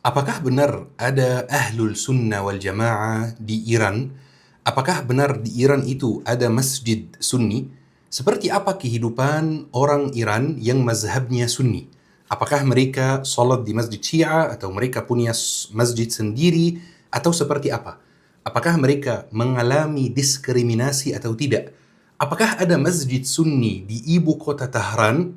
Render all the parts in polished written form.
Apakah benar ada Ahlul Sunnah wal Jamaah di Iran? Apakah benar di Iran itu ada masjid Sunni? Seperti apa kehidupan orang Iran yang mazhabnya Sunni? Apakah mereka salat di masjid Syiah atau mereka punya masjid sendiri atau seperti apa? Apakah mereka mengalami diskriminasi atau tidak? Apakah ada masjid Sunni di ibu kota Tehran?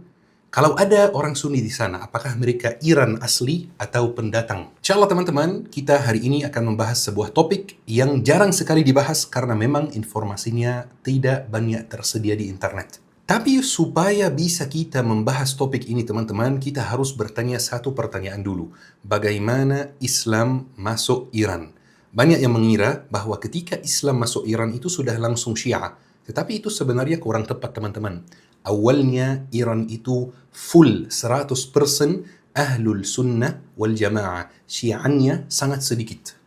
Kalau ada orang Sunni di sana, apakah mereka Iran asli atau pendatang? Insyaallah teman-teman, kita hari ini akan membahas sebuah topik yang jarang sekali dibahas karena memang informasinya tidak banyak tersedia di internet. Tapi supaya bisa kita membahas topik ini teman-teman, kita harus bertanya satu pertanyaan dulu. Bagaimana Islam masuk Iran? Banyak yang mengira bahwa ketika Islam masuk Iran itu sudah langsung Syiah. Tetapi itu sebenarnya kurang tepat teman-teman. Awalnya Iran itu full 100% Ahlul Sunnah wal Jamaah. Syiahnya sangat sedikit.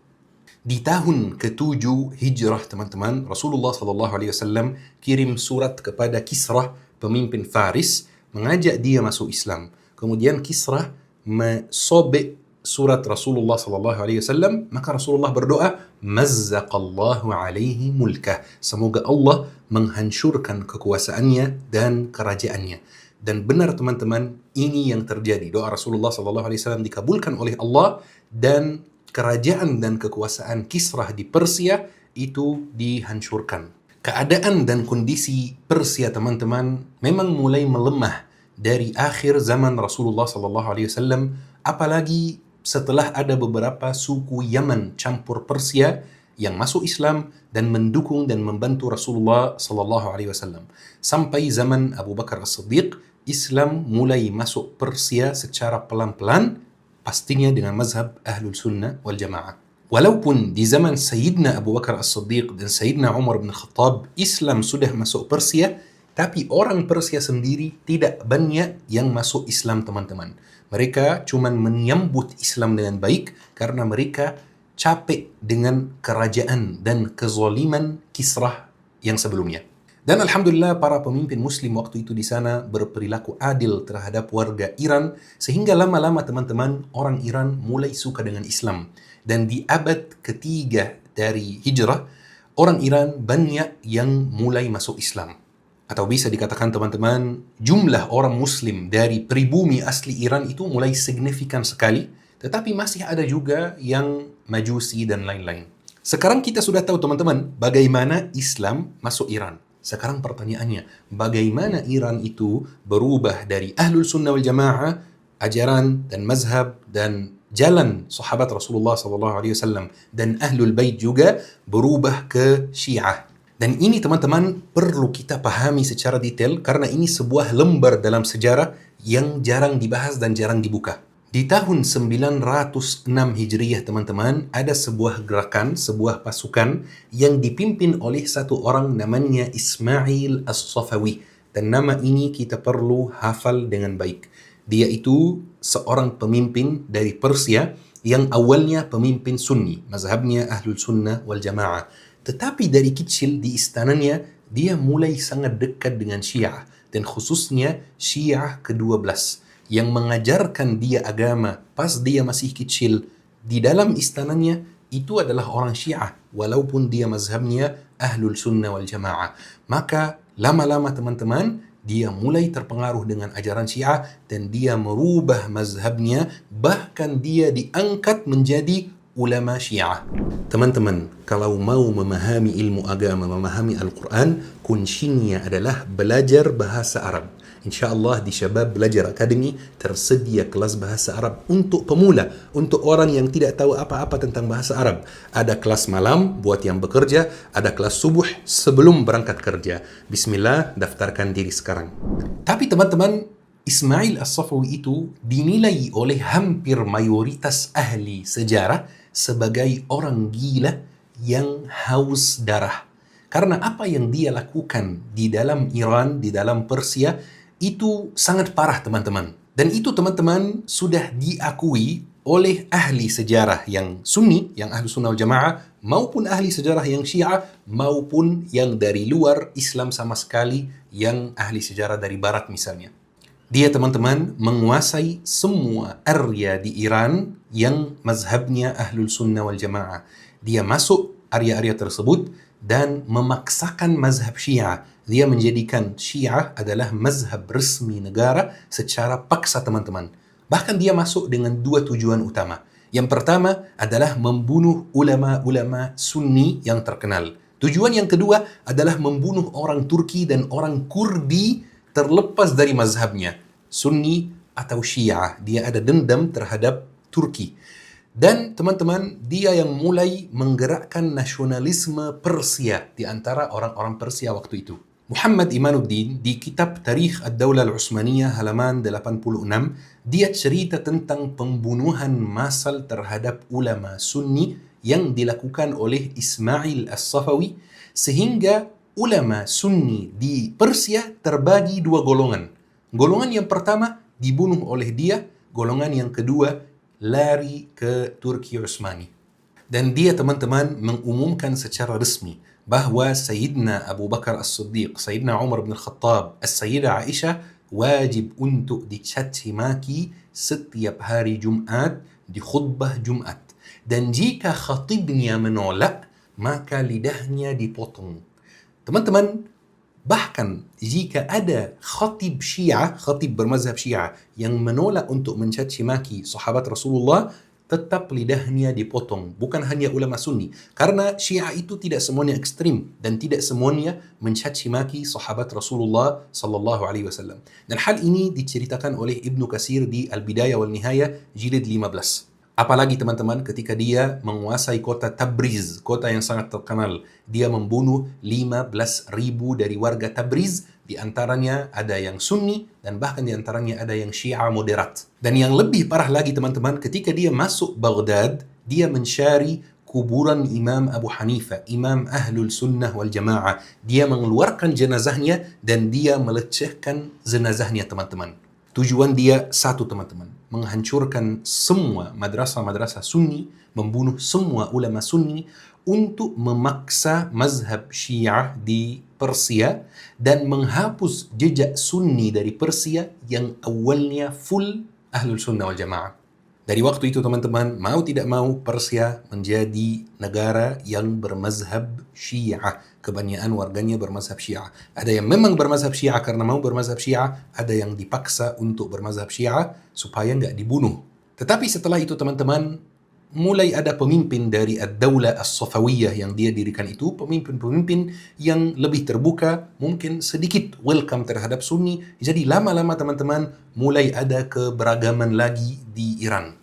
Di tahun ke-7 Hijrah teman-teman, Rasulullah SAW kirim surat kepada Kisrah, pemimpin Faris, mengajak dia masuk Islam. Kemudian Kisrah mesobek surat Rasulullah SAW, maka Rasulullah berdoa, Mazzaqallahu alaihi mulkah. Semoga Allah menghancurkan kekuasaannya dan kerajaannya. Dan benar teman-teman, ini yang terjadi. Doa Rasulullah SAW dikabulkan oleh Allah dan kerajaan dan kekuasaan Kisrah di Persia itu dihancurkan. Keadaan dan kondisi Persia teman-teman memang mulai melemah dari akhir zaman Rasulullah SAW, apalagi setelah ada beberapa suku Yaman campur Persia yang masuk Islam dan mendukung dan membantu Rasulullah SAW. Sampai zaman Abu Bakar As-Siddiq, Islam mulai masuk Persia secara pelan-pelan, pastinya dengan mazhab Ahlul Sunnah wal Jamaah. Walaupun di zaman Sayyidina Abu Bakar As-Siddiq dan Sayyidina Umar bin Khattab Islam sudah masuk Persia, tapi orang Persia sendiri tidak banyak yang masuk Islam teman-teman. Mereka cuma menyambut Islam dengan baik karena mereka capek dengan kerajaan dan kezaliman Kisrah yang sebelumnya. Dan alhamdulillah para pemimpin muslim waktu itu di sana berperilaku adil terhadap warga Iran sehingga lama-lama teman-teman orang Iran mulai suka dengan Islam. Dan di abad ketiga dari hijrah, orang Iran banyak yang mulai masuk Islam. Atau bisa dikatakan teman-teman, jumlah orang muslim dari pribumi asli Iran itu mulai signifikan sekali, tetapi masih ada juga yang majusi dan lain-lain. Sekarang kita sudah tahu teman-teman, bagaimana Islam masuk Iran. Sekarang pertanyaannya, bagaimana Iran itu berubah dari Ahlul Sunnah wal Jamaah, ajaran dan mazhab dan jalan sahabat Rasulullah SAW dan Ahlul Bait juga berubah ke Syiah. Dan ini teman-teman perlu kita pahami secara detail karena ini sebuah lembar dalam sejarah yang jarang dibahas dan jarang dibuka. Di tahun 906 Hijriyah teman-teman, ada sebuah gerakan, sebuah pasukan yang dipimpin oleh satu orang namanya Ismail As-Safawi. Dan nama ini kita perlu hafal dengan baik. Dia itu seorang pemimpin dari Persia yang awalnya pemimpin Sunni, mazhabnya Ahlul Sunnah wal Jamaah. Tetapi dari kecil di istananya, dia mulai sangat dekat dengan Syiah, dan khususnya Syiah ke-12, yang mengajarkan dia agama pas dia masih kecil. Di dalam istananya, itu adalah orang Syiah, walaupun dia mazhabnya Ahlul Sunnah wal Jamaah. Maka lama-lama teman-teman, dia mulai terpengaruh dengan ajaran Syiah, dan dia merubah mazhabnya, bahkan dia diangkat menjadi ulama Syiah. Teman-teman, kalau mau memahami ilmu agama, memahami Al-Quran, kuncinya adalah belajar bahasa Arab. InsyaAllah di Syabab Belajar Academy tersedia kelas bahasa Arab untuk pemula, untuk orang yang tidak tahu apa-apa tentang bahasa Arab. Ada kelas malam buat yang bekerja, ada kelas subuh sebelum berangkat kerja. Bismillah, daftarkan diri sekarang. Tapi teman-teman, Ismail As-Safawi itu dinilai oleh hampir mayoritas ahli sejarah sebagai orang gila yang haus darah. Karena apa yang dia lakukan di dalam Iran, di dalam Persia, itu sangat parah teman-teman. Dan itu teman-teman sudah diakui oleh ahli sejarah yang Sunni, yang Ahlu Sunnah wal Jamaah, maupun ahli sejarah yang Syiah, maupun yang dari luar Islam sama sekali, yang ahli sejarah dari Barat misalnya. Dia teman-teman menguasai semua area di Iran yang mazhabnya Ahlul Sunnah wal Jamaah. Dia masuk area-area tersebut dan memaksakan mazhab Syiah. Dia menjadikan Syiah adalah mazhab resmi negara secara paksa teman-teman. Bahkan dia masuk dengan dua tujuan utama. Yang pertama adalah membunuh ulama-ulama Sunni yang terkenal. Tujuan yang kedua adalah membunuh orang Turki dan orang Kurdi terlepas dari mazhabnya, Sunni atau Syiah. Dia ada dendam terhadap Turki. Dan teman-teman, dia yang mulai menggerakkan nasionalisme Persia di antara orang-orang Persia waktu itu. Muhammad Imanuddin di kitab Tarikh Ad-Daulah Al-Utsmaniyah halaman 86, dia cerita tentang pembunuhan massal terhadap ulama Sunni yang dilakukan oleh Ismail As-Safawi, sehingga ulama Sunni di Persia terbagi dua golongan. Golongan yang pertama dibunuh oleh dia, golongan yang kedua lari ke Turki Utsmani. Dan dia teman-teman mengumumkan secara resmi bahwa Sayyidina Abu Bakar As-Siddiq, Sayyidina Umar bin Khattab, As-Sayyidah Aisyah wajib untuk dicaci maki setiap hari Jumat di khutbah Jumat. Dan jika khatibnya menolak, maka lidahnya dipotong. Teman-teman, bahkan jika ada khatib Syiah, khatib bermazhab Syiah yang menolak untuk mencaci maki sahabat Rasulullah, tetap lidahnya dipotong. Bukan hanya ulama Sunni, karena Syiah itu tidak semuanya ekstrim dan tidak semuanya mencaci maki sahabat Rasulullah sallallahu alaihi wasallam. Dan hal ini diceritakan oleh Ibnu Katsir di Al-Bidayah wal Nihayah jilid 15. Apalagi teman-teman, ketika dia menguasai kota Tabriz, kota yang sangat terkenal, dia membunuh 15.000 dari warga Tabriz, di antaranya ada yang Sunni, dan bahkan di antaranya ada yang Syiah moderat. Dan yang lebih parah lagi teman-teman, ketika dia masuk Baghdad, dia mencari kuburan Imam Abu Hanifah, Imam Ahlul Sunnah wal Jamaah. Dia mengeluarkan jenazahnya dan dia melecehkan jenazahnya teman-teman. Tujuan dia satu teman-teman, menghancurkan semua madrasah-madrasah Sunni, membunuh semua ulama Sunni untuk memaksa mazhab Syiah di Persia dan menghapus jejak Sunni dari Persia yang awalnya full Ahlul Sunnah wal Jamaah. Dari waktu itu teman-teman, mau tidak mau Persia menjadi negara yang bermazhab Syiah. Kebanyakan warganya bermazhab Syiah. Ada yang memang bermazhab Syiah karena mau bermazhab Syiah, ada yang dipaksa untuk bermazhab Syiah supaya nggak dibunuh. Tetapi setelah itu teman-teman, mulai ada pemimpin dari Ad-Daulah As-Safawiyah yang dia dirikan itu, pemimpin-pemimpin yang lebih terbuka, mungkin sedikit welcome terhadap Sunni. Jadi lama-lama teman-teman mulai ada keberagaman lagi di Iran.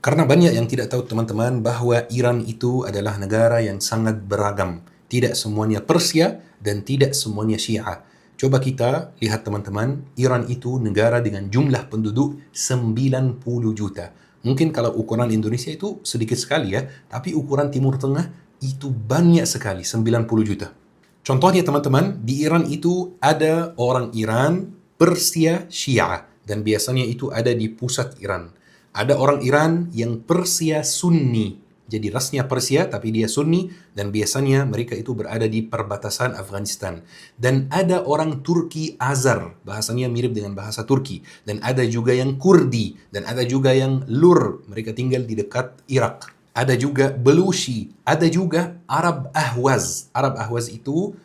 Karena banyak yang tidak tahu teman-teman bahwa Iran itu adalah negara yang sangat beragam. Tidak semuanya Persia dan tidak semuanya Syiah. Coba kita lihat teman-teman, Iran itu negara dengan jumlah penduduk 90 juta. Mungkin kalau ukuran Indonesia itu sedikit sekali ya, tapi ukuran Timur Tengah itu banyak sekali, 90 juta. Contohnya teman-teman, di Iran itu ada orang Iran, Persia, Syiah, dan biasanya itu ada di pusat Iran. Ada orang Iran yang Persia Sunni, jadi rasnya Persia tapi dia Sunni, dan biasanya mereka itu berada di perbatasan Afghanistan. Dan ada orang Turki Azar, bahasanya mirip dengan bahasa Turki, dan ada juga yang Kurdi, dan ada juga yang Lur, mereka tinggal di dekat Irak. Ada juga Belushi, ada juga Arab Ahwaz. Arab Ahwaz itu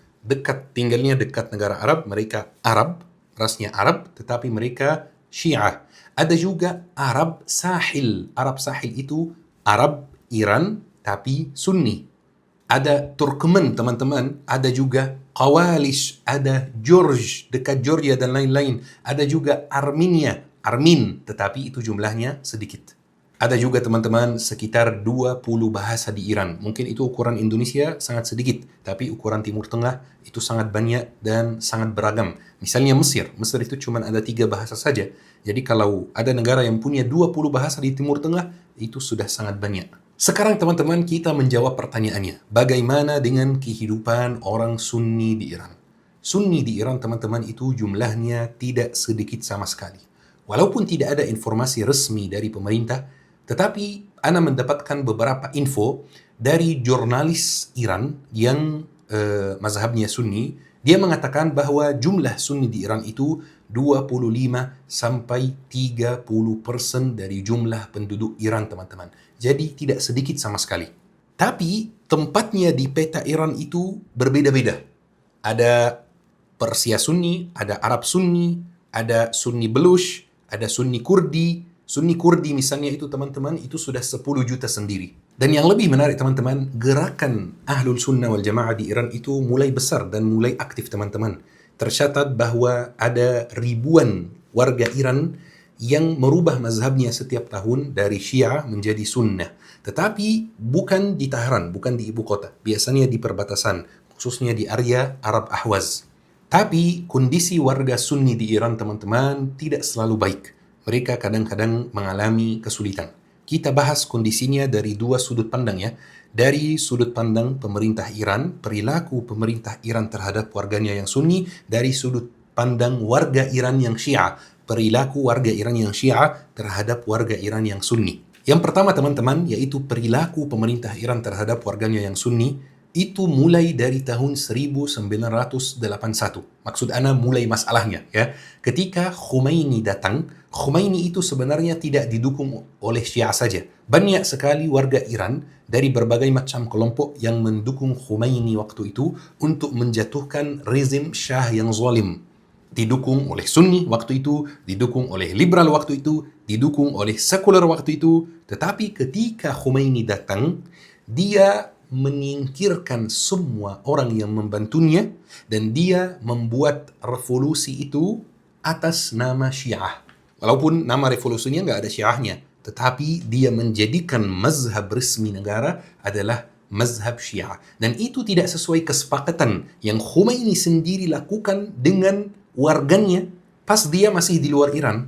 tinggalnya dekat negara Arab, mereka Arab, rasnya Arab, tetapi mereka Syiah. Ada juga Arab Sahil. Arab Sahil itu Arab Iran tapi Sunni. Ada Turkmen teman-teman, ada juga Qawalish, ada George dekat Georgia dan lain-lain. Ada juga Armenia, Armin, tetapi itu jumlahnya sedikit. Ada juga teman-teman sekitar 20 bahasa di Iran. Mungkin itu ukuran Indonesia sangat sedikit, tapi ukuran Timur Tengah itu sangat banyak dan sangat beragam. Misalnya Mesir itu cuma ada 3 bahasa saja. Jadi kalau ada negara yang punya 20 bahasa di Timur Tengah, itu sudah sangat banyak. Sekarang teman-teman kita menjawab pertanyaannya. Bagaimana dengan kehidupan orang Sunni di Iran? Sunni di Iran teman-teman itu jumlahnya tidak sedikit sama sekali. Walaupun tidak ada informasi resmi dari pemerintah, tetapi Ana mendapatkan beberapa info dari jurnalis Iran yang mazhabnya Sunni. Dia mengatakan bahwa jumlah Sunni di Iran itu 25 sampai 30% dari jumlah penduduk Iran, teman-teman. Jadi tidak sedikit sama sekali. Tapi tempatnya di peta Iran itu berbeda-beda. Ada Persia Sunni, ada Arab Sunni, ada Sunni Belush, ada Sunni Kurdi. Sunni Kurdi misalnya itu, teman-teman, itu sudah 10 juta sendiri. Dan yang lebih menarik, teman-teman, gerakan Ahlul Sunnah wal Jamaah di Iran itu mulai besar dan mulai aktif, teman-teman. Tercatat bahwa ada ribuan warga Iran yang merubah mazhabnya setiap tahun dari Syiah menjadi Sunnah. Tetapi bukan di Tehran, bukan di ibu kota. Biasanya di perbatasan, khususnya di area Arab Ahwaz. Tapi kondisi warga Sunni di Iran, teman-teman, tidak selalu baik. Mereka kadang-kadang mengalami kesulitan. Kita bahas kondisinya dari dua sudut pandang ya. Dari sudut pandang pemerintah Iran, perilaku pemerintah Iran terhadap warganya yang Sunni. Dari sudut pandang warga Iran yang Syiah, perilaku warga Iran yang Syiah terhadap warga Iran yang Sunni. Yang pertama, teman-teman, yaitu perilaku pemerintah Iran terhadap warganya yang Sunni. Itu mulai dari tahun 1981. Maksud ana mulai masalahnya ya. Ketika Khomeini datang, Khomeini itu sebenarnya tidak didukung oleh Syiah saja. Banyak sekali warga Iran dari berbagai macam kelompok yang mendukung Khomeini waktu itu untuk menjatuhkan rezim Syah yang zalim. Didukung oleh Sunni waktu itu, didukung oleh liberal waktu itu, didukung oleh sekuler waktu itu. Tetapi ketika Khomeini datang, dia menyingkirkan semua orang yang membantunya dan dia membuat revolusi itu atas nama Syiah. Walaupun nama revolusinya nggak ada Syiahnya, tetapi dia menjadikan mazhab resmi negara adalah mazhab Syiah. Dan itu tidak sesuai kesepakatan yang Khomeini sendiri lakukan dengan warganya pas dia masih di luar Iran.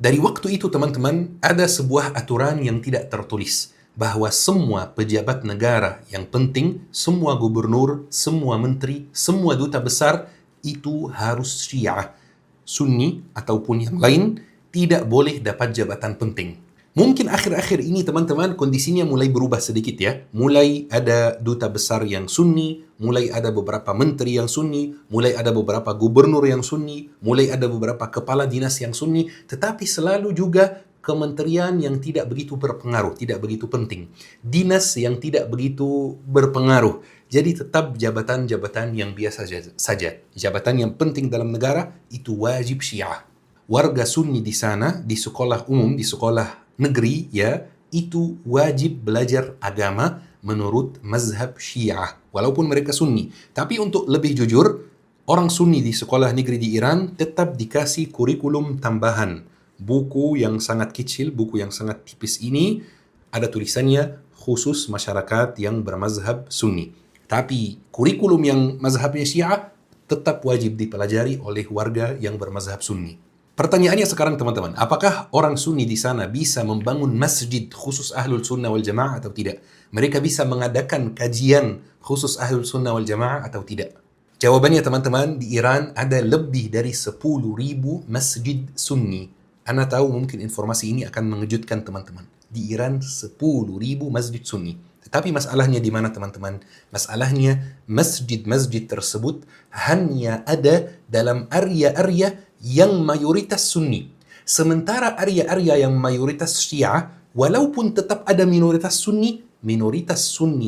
Dari waktu itu, teman-teman, ada sebuah aturan yang tidak tertulis bahwa semua pejabat negara yang penting, semua gubernur, semua menteri, semua duta besar itu harus Syiah. Sunni ataupun yang lain tidak boleh dapat jabatan penting. Mungkin akhir-akhir ini, teman-teman, kondisinya mulai berubah sedikit ya. Mulai ada duta besar yang Sunni, mulai ada beberapa menteri yang Sunni, mulai ada beberapa gubernur yang Sunni, mulai ada beberapa kepala dinas yang Sunni, tetapi selalu juga kementerian yang tidak begitu berpengaruh, tidak begitu penting. Dinas yang tidak begitu berpengaruh. Jadi tetap jabatan-jabatan yang biasa saja. Jabatan yang penting dalam negara itu wajib Syiah. Warga Sunni di sana, di sekolah umum, di sekolah negeri ya, itu wajib belajar agama menurut mazhab Syiah. Walaupun mereka Sunni. Tapi untuk lebih jujur, orang Sunni di sekolah negeri di Iran tetap dikasih kurikulum tambahan. Buku yang sangat kecil, buku yang sangat tipis ini ada tulisannya khusus masyarakat yang bermazhab Sunni. Tapi kurikulum yang mazhabnya Syiah tetap wajib dipelajari oleh warga yang bermazhab Sunni. Pertanyaannya sekarang, teman-teman, apakah orang Sunni di sana bisa membangun masjid khusus Ahlul Sunnah wal Jamaah atau tidak? Mereka bisa mengadakan kajian khusus Ahlul Sunnah wal Jamaah atau tidak? Jawabannya, teman-teman, di Iran ada lebih dari 10.000 masjid Sunni. Anda tahu mungkin informasi ini akan mengejutkan teman-teman. Di Iran 10.000 masjid Sunni. Tetapi masalahnya di mana, teman-teman? Masalahnya masjid-masjid tersebut hanya ada dalam area-area yang mayoritas Sunni. Sementara area-area yang mayoritas Syiah, walaupun tetap ada minoritas Sunni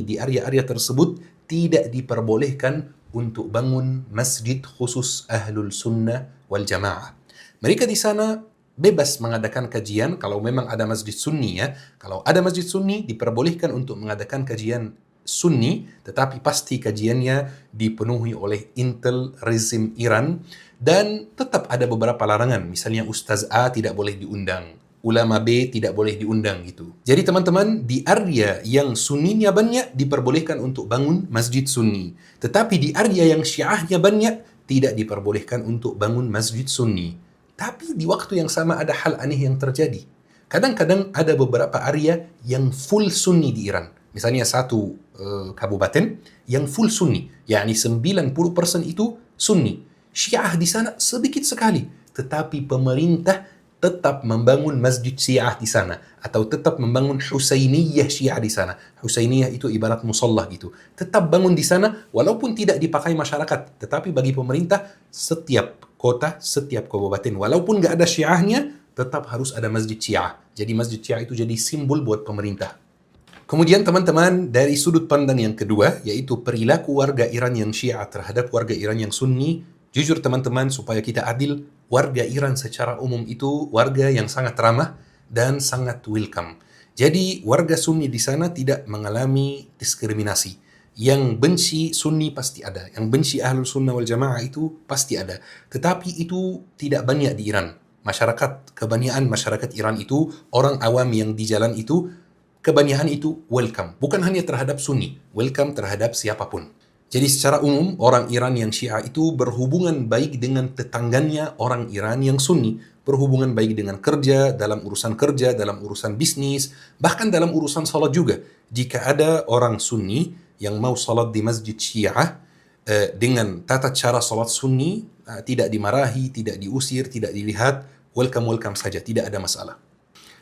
di area-area tersebut tidak diperbolehkan untuk bangun masjid khusus Ahlul Sunnah wal Jamaah. Mereka di sana bebas mengadakan kajian kalau memang ada masjid Sunni ya. Kalau ada masjid Sunni diperbolehkan untuk mengadakan kajian Sunni, tetapi pasti kajiannya dipenuhi oleh intel rezim Iran dan tetap ada beberapa larangan. Misalnya Ustaz A tidak boleh diundang, ulama B tidak boleh diundang gitu. Jadi teman-teman, di area yang Sunninya banyak diperbolehkan untuk bangun masjid Sunni. Tetapi di area yang Syiahnya banyak tidak diperbolehkan untuk bangun masjid Sunni. Tapi di waktu yang sama ada hal aneh yang terjadi. Kadang-kadang ada beberapa area yang full Sunni di Iran. Misalnya satu kabupaten yang full Sunni. yakni 90% itu Sunni. Syiah di sana sedikit sekali. Tetapi pemerintah tetap membangun masjid Syiah di sana. Atau tetap membangun Husainiyah Syiah di sana. Husainiyah itu ibarat musallah gitu. Tetap bangun di sana walaupun tidak dipakai masyarakat. Tetapi bagi pemerintah setiap kota, setiap kabupaten. Walaupun nggak ada Syiahnya, tetap harus ada masjid Syiah. Jadi masjid Syiah itu jadi simbol buat pemerintah. Kemudian teman-teman, dari sudut pandang yang kedua, yaitu perilaku warga Iran yang Syiah terhadap warga Iran yang Sunni, jujur teman-teman, supaya kita adil, warga Iran secara umum itu warga yang sangat ramah dan sangat welcome. Jadi warga Sunni di sana tidak mengalami diskriminasi. Yang benci Sunni pasti ada, yang benci Ahlul Sunnah wal Jamaah itu pasti ada. Tetapi itu tidak banyak di Iran. Kebanyakan masyarakat Iran itu, orang awam yang di jalan itu, kebanyakan itu welcome. Bukan hanya terhadap Sunni, welcome terhadap siapapun. Jadi secara umum, orang Iran yang Syiah itu berhubungan baik dengan tetangganya orang Iran yang Sunni. Berhubungan baik dengan kerja, dalam urusan bisnis, bahkan dalam urusan salat juga. Jika ada orang Sunni yang mau salat di masjid Syiah, dengan tata cara salat Sunni, tidak dimarahi, tidak diusir, tidak dilihat, welcome saja, tidak ada masalah.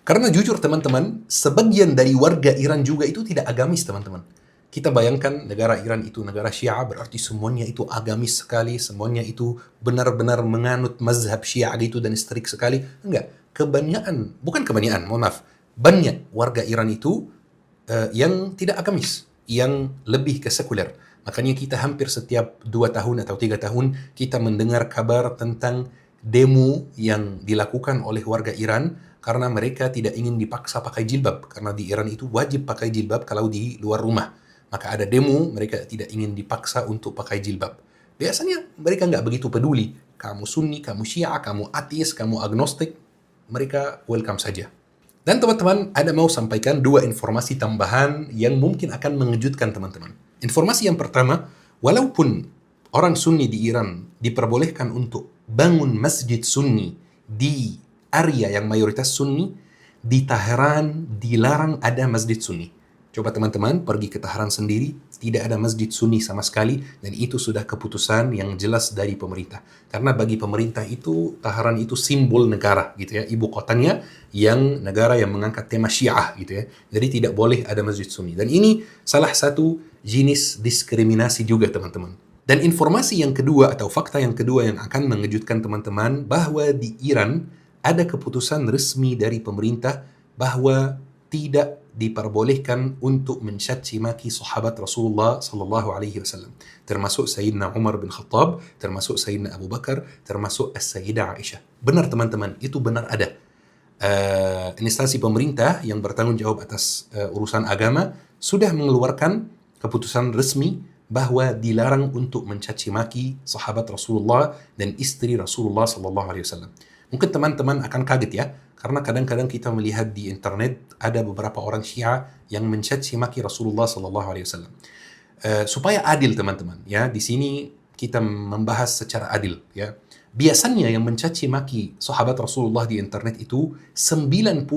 Karena jujur teman-teman, sebagian dari warga Iran juga itu tidak agamis teman-teman. Kita bayangkan negara Iran itu negara Syiah, berarti semuanya itu agamis sekali, semuanya itu benar-benar menganut mazhab Syiah gitu dan strik sekali. Enggak, banyak warga Iran itu yang tidak agamis, yang lebih ke sekuler. Makanya kita hampir setiap 2 tahun atau 3 tahun kita mendengar kabar tentang demo yang dilakukan oleh warga Iran karena mereka tidak ingin dipaksa pakai jilbab, karena di Iran itu wajib pakai jilbab kalau di luar rumah. Maka ada demo, mereka tidak ingin dipaksa untuk pakai jilbab. Biasanya mereka nggak begitu peduli, kamu Sunni, kamu Syiah, kamu ateis, kamu agnostik, mereka welcome saja. Dan teman-teman, ada mau sampaikan 2 informasi tambahan yang mungkin akan mengejutkan teman-teman. Informasi yang pertama, walaupun orang Sunni di Iran diperbolehkan untuk bangun masjid Sunni di area yang mayoritas Sunni, di Teheran dilarang ada masjid Sunni. Coba teman-teman pergi ke Teheran sendiri, tidak ada masjid Sunni sama sekali, dan itu sudah keputusan yang jelas dari pemerintah. Karena bagi pemerintah itu, Teheran itu simbol negara, gitu ya, ibu kotanya yang negara yang mengangkat tema Syiah, gitu ya. Jadi tidak boleh ada masjid Sunni. Dan ini salah satu jenis diskriminasi juga teman-teman. Dan informasi yang kedua atau fakta yang kedua yang akan mengejutkan teman-teman, bahwa di Iran ada keputusan resmi dari pemerintah bahwa tidak diperbolehkan untuk mencaci maki sahabat Rasulullah sallallahu alaihi wasallam, termasuk Sayyidina Umar bin Khattab, termasuk Sayyidina Abu Bakar, termasuk As-Sayyidah Aisyah. Benar teman-teman, itu benar ada. Instansi pemerintah yang bertanggung jawab atas urusan agama sudah mengeluarkan keputusan resmi bahwa dilarang untuk mencaci maki sahabat Rasulullah dan istri Rasulullah sallallahu alaihi wasallam. Mungkin teman-teman akan kaget ya, karena kadang-kadang kita melihat di internet ada beberapa orang Syiah yang mencaci maki Rasulullah sallallahu alaihi wasallam. Supaya adil teman-teman, ya, di sini kita membahas secara adil, ya. Biasanya yang mencaci maki sahabat Rasulullah di internet itu 95%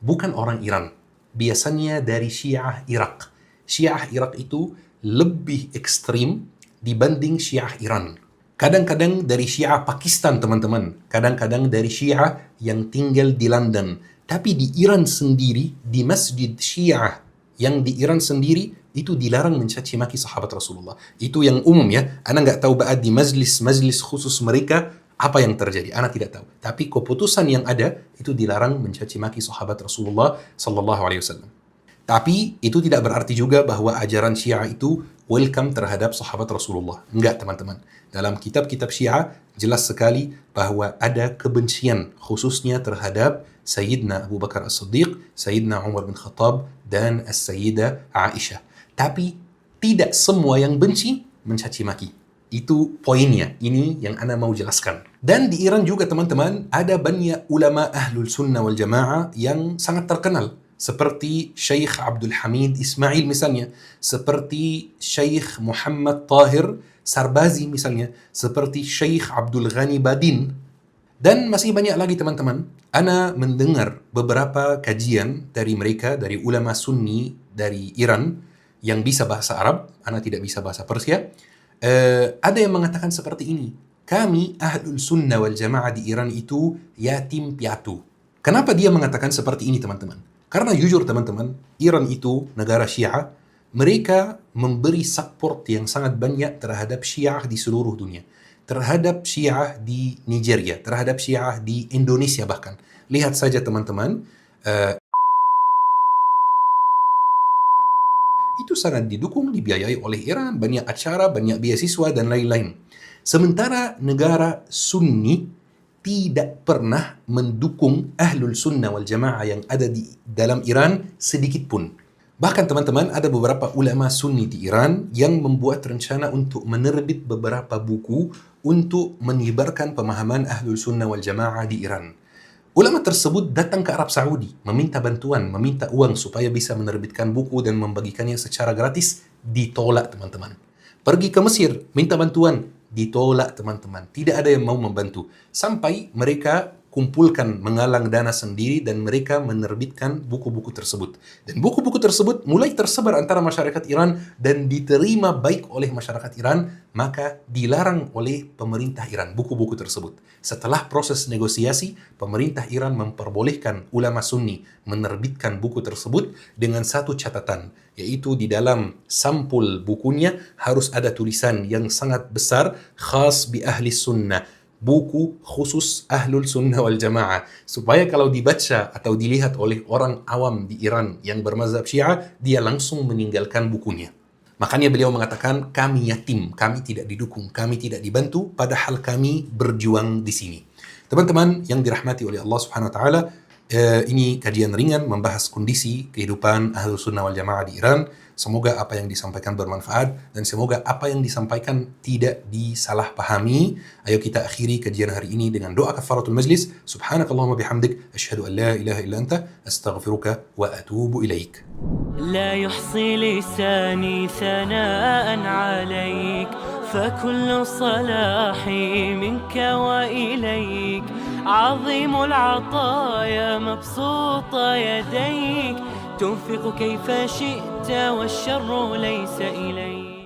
bukan orang Iran. Biasanya dari Syiah Irak. Syiah Irak itu lebih ekstrim dibanding Syiah Iran. Kadang-kadang dari Syiah Pakistan teman-teman, kadang-kadang dari Syiah yang tinggal di London. Tapi di Iran sendiri, di masjid Syiah yang di Iran sendiri, itu dilarang mencaci maki sahabat Rasulullah. Itu yang umum ya, Ana nggak tahu di majlis khusus mereka apa yang terjadi, Ana tidak tahu. Tapi keputusan yang ada, itu dilarang mencaci maki sahabat Rasulullah sallallahu alaihi wasallam. Tapi itu tidak berarti juga bahwa ajaran Syiah itu welcome terhadap sahabat Rasulullah. Enggak teman-teman. Dalam kitab-kitab Syiah jelas sekali bahwa ada kebencian khususnya terhadap Sayyidina Abu Bakar As-Siddiq, Sayyidina Umar bin Khattab, dan As-Sayyidah Aisyah. Tapi tidak semua yang benci mencaci maki. Itu poinnya. Ini yang Ana mau jelaskan. Dan di Iran juga teman-teman ada banyak ulama Ahlul Sunnah wal Jamaah yang sangat terkenal. Seperti Syekh Abdul Hamid Ismail misalnya, seperti Syekh Muhammad Tahir Sarbazi misalnya, seperti Syekh Abdul Ghani Badin, dan masih banyak lagi teman-teman. Ana mendengar beberapa kajian dari mereka, dari ulama Sunni dari Iran yang bisa bahasa Arab, Ana tidak bisa bahasa Persia. Ada yang mengatakan seperti ini, kami Ahlul Sunnah wal Jamaah di Iran itu yatim piatu. Kenapa dia mengatakan seperti ini teman-teman? Karena jujur teman-teman, Iran itu negara Syiah, mereka memberi support yang sangat banyak terhadap Syiah di seluruh dunia. terhadap Syiah di Nigeria, terhadap Syiah di Indonesia bahkan. Lihat saja teman-teman, itu sangat didukung, dibiayai oleh Iran, banyak acara, banyak beasiswa, dan lain-lain. Sementara negara Sunni tidak pernah mendukung Ahlul Sunnah wal Jamaah yang ada di dalam Iran sedikit pun. Bahkan teman-teman, ada beberapa ulama Sunni di Iran yang membuat rencana untuk menerbit beberapa buku untuk menyebarkan pemahaman Ahlul Sunnah wal Jamaah di Iran. Ulama tersebut datang ke Arab Saudi, meminta bantuan, meminta uang supaya bisa menerbitkan buku dan membagikannya secara gratis, ditolak teman-teman. Pergi ke Mesir, minta bantuan, ditolak teman-teman. Tidak ada yang mau membantu. Sampai mereka kumpulkan menggalang dana sendiri dan mereka menerbitkan buku-buku tersebut. Dan buku-buku tersebut mulai tersebar antara masyarakat Iran dan diterima baik oleh masyarakat Iran, maka dilarang oleh pemerintah Iran buku-buku tersebut. Setelah proses negosiasi, pemerintah Iran memperbolehkan ulama Sunni menerbitkan buku tersebut dengan satu catatan, yaitu di dalam sampul bukunya harus ada tulisan yang sangat besar, khas bi ahli sunnah, buku khusus Ahlul Sunnah wal Jamaah, supaya kalau dibaca atau dilihat oleh orang awam di Iran yang bermazhab Syiah, dia langsung meninggalkan bukunya. Makanya beliau mengatakan, kami yatim, kami tidak didukung, kami tidak dibantu, padahal kami berjuang di sini. Teman-teman yang dirahmati oleh Allah Subhanahu wa taala, ini kajian ringan membahas kondisi kehidupan Ahlus Sunnah wal Jamaah di Iran. Semoga apa yang disampaikan bermanfaat dan semoga apa yang disampaikan tidak disalahpahami. Ayo kita akhiri kajian hari ini dengan doa kafaratul majlis. Subhanakallahumma bihamdik, asyhadu an la ilaha illa anta, astaghfiruka wa atubu ilaik. لا يحصي لساني ثناء عليك فكل صلاحي منك وإليك عظيم العطايا مبسوط يديك تنفق كيف شئت والشر ليس إليك